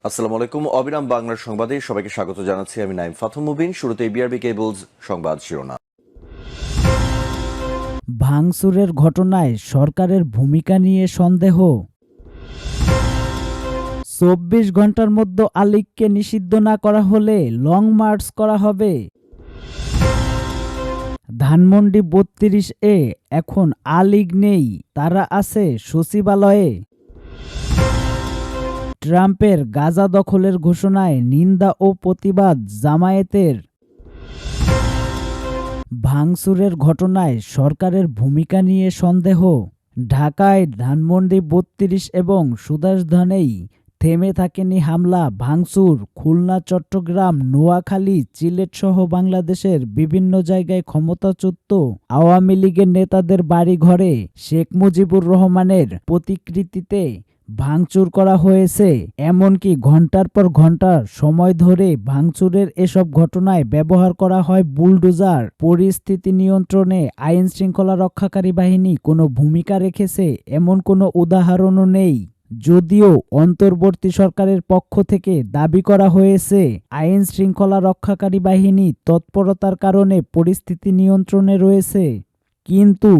আসসালামু আলাইকুম। অবিরাম বাংলার সংবাদে সবাইকে স্বাগত জানাচ্ছি। আমি নাইম ফাথুম মুবিন। শুরুতে বিআরবি কেবলস সংবাদ শিরোনাম। ভাঙচুরের ঘটনায় সরকারের ভূমিকা নিয়ে সন্দেহ। ২৪ ঘন্টার মধ্যে আলীগকে নিষিদ্ধ না করা হলে লং মার্চ করা হবে। ধানমন্ডি ৩২ এ এখন আলীগ নেই, তারা আছে সচিবালয়ে। ট্রাম্পের গাজা দখলের ঘোষণায় নিন্দা ও প্রতিবাদ জামায়াতের। ভাঙচুরের ঘটনায় সরকারের ভূমিকা নিয়ে সন্দেহ। ঢাকায় ধানমন্ডি ৩২ এবং সুভাষধানেই থেমে থাকেনি হামলা ভাঙচুর। খুলনা, চট্টগ্রাম, নোয়াখালী, সিলেটসহ বাংলাদেশের বিভিন্ন জায়গায় ক্ষমতাচ্যুত আওয়ামী লীগের নেতাদের বাড়িঘরে শেখ মুজিবুর রহমানের প্রতিকৃতিতে ভাঙচুর করা হয়েছে। এমনকি ঘন্টার পর ঘন্টা সময় ধরে ভাঙচুরের এসব ঘটনায় ব্যবহার করা হয় বুলডোজার। পরিস্থিতি নিয়ন্ত্রণে আইন শৃঙ্খলা রক্ষাকারী বাহিনী কোনো ভূমিকা রেখেছে এমন কোনো উদাহরণও নেই। যদিও অন্তর্বর্তী সরকারের পক্ষ থেকে দাবি করা হয়েছে আইন শৃঙ্খলা রক্ষাকারী বাহিনী তৎপরতার কারণে পরিস্থিতি নিয়ন্ত্রণে রয়েছে। কিন্তু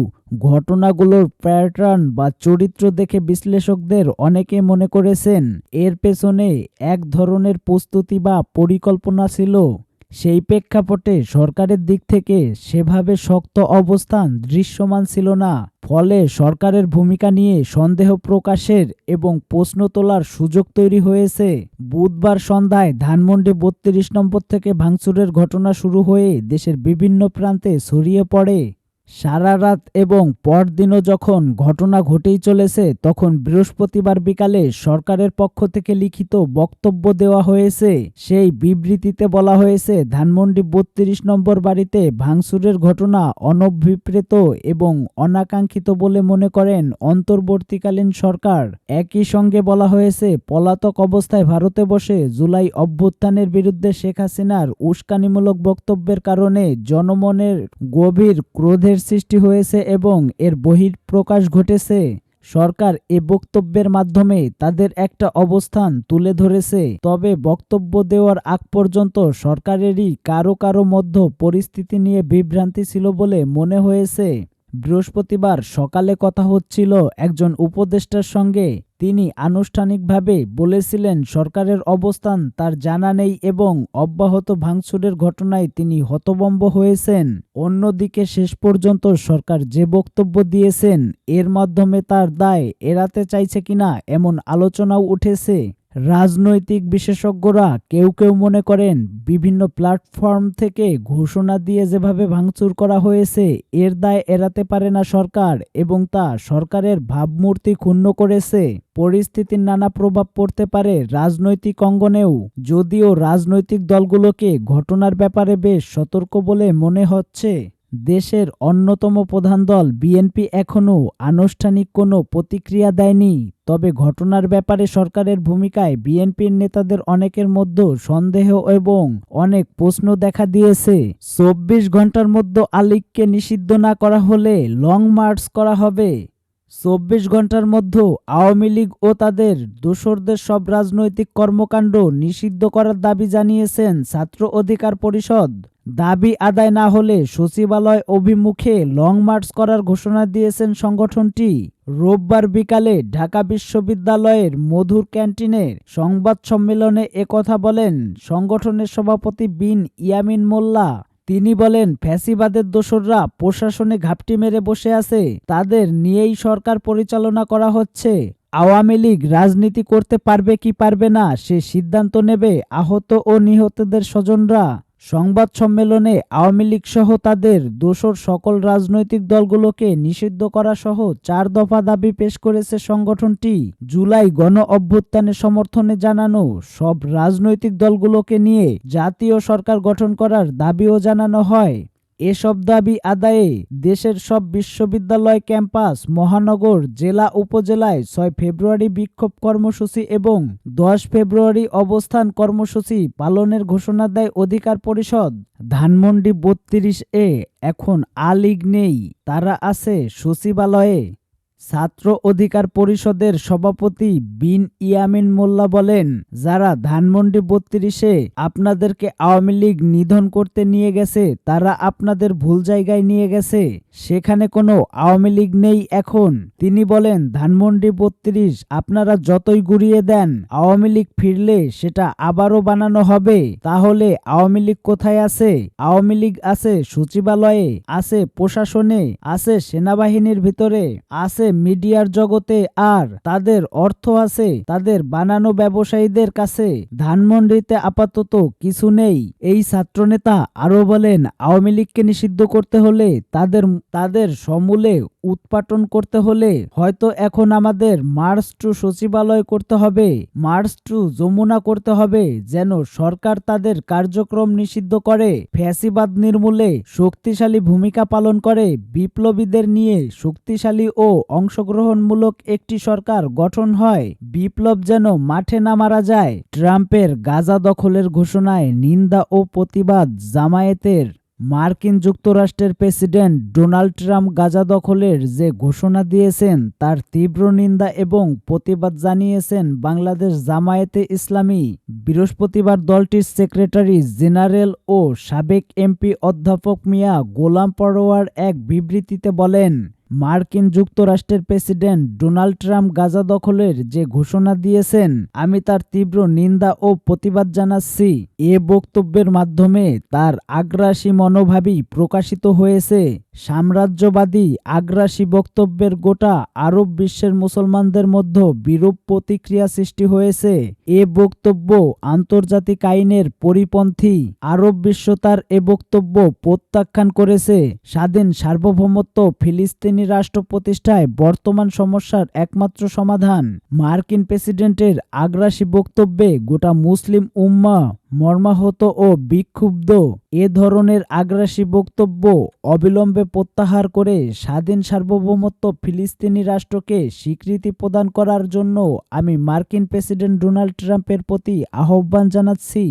ঘটনাগুলোর প্যাটার্ন বা চরিত্র দেখে বিশ্লেষকদের অনেকে মনে করেছেন এর পেছনে এক ধরনের প্রস্তুতি বা পরিকল্পনা ছিল। সেই প্রেক্ষাপটে সরকারের দিক থেকে সেভাবে শক্ত অবস্থান দৃশ্যমান ছিল না। ফলে সরকারের ভূমিকা নিয়ে সন্দেহ প্রকাশের এবং প্রশ্ন তোলার সুযোগ তৈরি হয়েছে। বুধবার সন্ধ্যায় ধানমন্ডি ৩২ নম্বর থেকে ভাঙচুরের ঘটনা শুরু হয়ে দেশের বিভিন্ন প্রান্তে ছড়িয়ে পড়ে। সারা রাত এবং পরদিনও যখন ঘটনা ঘটেই চলেছে, তখন বৃহস্পতিবার বিকালে সরকারের পক্ষ থেকে লিখিত বক্তব্য দেওয়া হয়েছে। সেই বিবৃতিতে বলা হয়েছে, ধানমন্ডি ৩২ নম্বর বাড়িতে ভাঙচুরের ঘটনা অনভিপ্রেত এবং অনাকাঙ্ক্ষিত বলে মনে করেন অন্তর্বর্তীকালীন সরকার। একই সঙ্গে বলা হয়েছে, পলাতক অবস্থায় ভারতে বসে জুলাই অভ্যুত্থানের বিরুদ্ধে শেখ হাসিনার উস্কানিমূলক বক্তব্যের কারণে জনমনের গভীর ক্রোধের সৃষ্টি হয়েছে এবং এর বহিঃপ্রকাশ ঘটেছে। সরকার এ বক্তব্যের মাধ্যমে তাদের একটা অবস্থান তুলে ধরেছে। তবে বক্তব্য দেওয়ার আগ পর্যন্ত সরকারেরই কারো কারো মধ্যে পরিস্থিতি নিয়ে বিভ্রান্তি ছিল বলে মনে হয়েছে। বৃহস্পতিবার সকালে কথা হচ্ছিল একজন উপদেষ্টার সঙ্গে। তিনি আনুষ্ঠানিকভাবে বলেছিলেন সরকারের অবস্থান তার জানা নেই এবং অব্যাহত ভাঙচুরের ঘটনায় তিনি হতভম্ব হয়েছেন। অন্যদিকে শেষ পর্যন্ত সরকার যে বক্তব্য দিয়েছেন এর মাধ্যমে তার দায় এড়াতে চাইছে কিনা এমন আলোচনাও উঠেছে। রাজনৈতিক বিশেষজ্ঞরা কেউ কেউ মনে করেন বিভিন্ন প্ল্যাটফর্ম থেকে ঘোষণা দিয়ে যেভাবে ভাঙচুর করা হয়েছে এর দায় এড়াতে পারে না সরকার এবং তা সরকারের ভাবমূর্তি ক্ষুণ্ণ করেছে। পরিস্থিতির নানা প্রভাব পড়তে পারে রাজনৈতিক অঙ্গনেও। যদিও রাজনৈতিক দলগুলোকে ঘটনার ব্যাপারে বেশ সতর্ক বলে মনে হচ্ছে। দেশের অন্যতম প্রধান দল বিএনপি এখনও আনুষ্ঠানিক কোনো প্রতিক্রিয়া দেয়নি। তবে ঘটনার ব্যাপারে সরকারের ভূমিকায় বিএনপির নেতাদের অনেকের মধ্যে সন্দেহ এবং অনেক প্রশ্ন দেখা দিয়েছে। ২৪ ঘন্টার মধ্যে আলীগকে নিষিদ্ধ না করা হলে লং মার্চ করা হবে। ২৪ ঘন্টার মধ্যে আওয়ামী লীগ ও তাদের দোসরদের সব রাজনৈতিক কর্মকাণ্ড নিষিদ্ধ করার দাবি জানিয়েছেন ছাত্র অধিকার পরিষদ। দাবি আদায় না হলে সচিবালয় অভিমুখে লং মার্চ করার ঘোষণা দিয়েছেন সংগঠনটি। রোববার বিকালে ঢাকা বিশ্ববিদ্যালয়ের মধুর ক্যান্টিনে সংবাদ সম্মেলনে একথা বলেন সংগঠনের সভাপতি বিন ইয়ামিন মোল্লা। তিনি বলেন, ফ্যাসিবাদের দোসররা প্রশাসনে ঘাপটি মেরে বসে আছে, তাদের নিয়েই সরকার পরিচালনা করা হচ্ছে। আওয়ামী লীগ রাজনীতি করতে পারবে কি পারবে না সে সিদ্ধান্ত নেবে আহত ও নিহতদের স্বজনরা। সংবাদ সম্মেলনে আওয়ামী লীগ সহ তাদের দোসর সকল রাজনৈতিক দলগুলোকে নিষিদ্ধ করা সহ ৪ দফা দাবি পেশ করেছে সংগঠনটি। জুলাই গণ অভ্যুত্থানের সমর্থনে জানানো সব রাজনৈতিক দলগুলোকে নিয়ে জাতীয় সরকার গঠন করার দাবিও জানানো হয়। এসব দাবি আদায়ে দেশের সব বিশ্ববিদ্যালয় ক্যাম্পাস, মহানগর, জেলা, উপজেলায় ৬ ফেব্রুয়ারি বিক্ষোভ কর্মসূচি এবং ১০ ফেব্রুয়ারি অবস্থান কর্মসূচি পালনের ঘোষণা দেয় অধিকার পরিষদ। ধানমন্ডি ৩২ এ এখন আলীগ নেই, তারা আছে সচিবালয়ে। ছাত্র অধিকার পরিষদের সভাপতি বিন ইয়ামিন মোল্লা বলেন, যারা ধানমন্ডি ৩২-এ আপনাদেরকে আওয়ামী লীগ নিধন করতে নিয়ে গেছে তারা আপনাদের ভুল জায়গায় নিয়ে গেছে। সেখানে কোনো আওয়ামী লীগ নেই এখন। তিনি বলেন, ধানমন্ডি ৩২ আপনারা যতই গুড়িয়ে দেন, আওয়ামী লীগ ফিরলে সেটা আবারও বানানো হবে। তাহলে আওয়ামী লীগ কোথায় আছে? আওয়ামী লীগ আছে সচিবালয়ে, আছে প্রশাসনে, আছে সেনাবাহিনীর ভিতরে, আছে মিডিয়ার জগতে, আর তাদের অর্থ আছে তাদের বানানো ব্যবসায়ীদের কাছে। ধানমন্ডিতে আপাতত কিছু নেই। এই ছাত্রনেতা আরো বলেন, আওয়ামী লীগকে নিষিদ্ধ করতে হলে তাদের সমূলে উৎপাটন করতে হলে হয়তো এখন আমাদের মার্চ টু সচিবালয় করতে হবে, মার্চ টু যমুনা করতে হবে, যেন সরকার তাদের কার্যক্রম নিষিদ্ধ করে, ফ্যাসিবাদ নির্মূলে শক্তিশালী ভূমিকা পালন করে, বিপ্লবীদের নিয়ে শক্তিশালী ও অংশগ্রহণমূলক একটি সরকার গঠন হয়, বিপ্লব যেন মাঠে না মারা যায়। ট্রাম্পের গাজা দখলের ঘোষণায় নিন্দা ও প্রতিবাদ জামায়াতের। মার্কিন যুক্তরাষ্ট্রের প্রেসিডেন্ট ডোনাল্ড ট্রাম্প গাজা দখলের যে ঘোষণা দিয়েছেন তার তীব্র নিন্দা এবং প্রতিবাদ জানিয়েছেন বাংলাদেশ জামায়াতে ইসলামী। বৃহস্পতিবার দলটির সেক্রেটারি জেনারেল ও সাবেক এমপি অধ্যাপক মিয়া গোলাম পরোয়ার এক বিবৃতিতে বলেন, মার্কিন যুক্তরাষ্ট্রের প্রেসিডেন্ট ডোনাল্ড ট্রাম্প গাজা দখলের যে ঘোষণা দিয়েছেন আমি তার তীব্র নিন্দা ও প্রতিবাদ জানাচ্ছি। এ বক্তব্যের মাধ্যমে তার আগ্রাসী মনোভাবই প্রকাশিত হয়েছে। সাম্রাজ্যবাদী আগ্রাসী বক্তব্যের গোটা আরব বিশ্বের মুসলমানদের মধ্যে বিরূপ প্রতিক্রিয়া সৃষ্টি হয়েছে। এ বক্তব্য আন্তর্জাতিক আইনের পরিপন্থী। আরব বিশ্ব তার এ বক্তব্য প্রত্যাখ্যান করেছে। স্বাধীন সার্বভৌমত্ব ফিলিস্তিনি রাষ্ট্র প্রতিষ্ঠায় বর্তমান সমস্যার একমাত্র সমাধান। মার্কিন প্রেসিডেন্টের আগ্রাসী বক্তব্যে গোটা মুসলিম উম্মাহ মর্মাহত ও বিক্ষুব্ধ। এ ধরনের আগ্রাসী বক্তব্য অবিলম্বে প্রত্যাহার করে স্বাধীন সার্বভৌমত্ব ফিলিস্তিনি রাষ্ট্রকে স্বীকৃতি প্রদান করার জন্য আমি মার্কিন প্রেসিডেন্ট ডোনাল্ড ট্রাম্পের প্রতি আহ্বান জানাচ্ছি।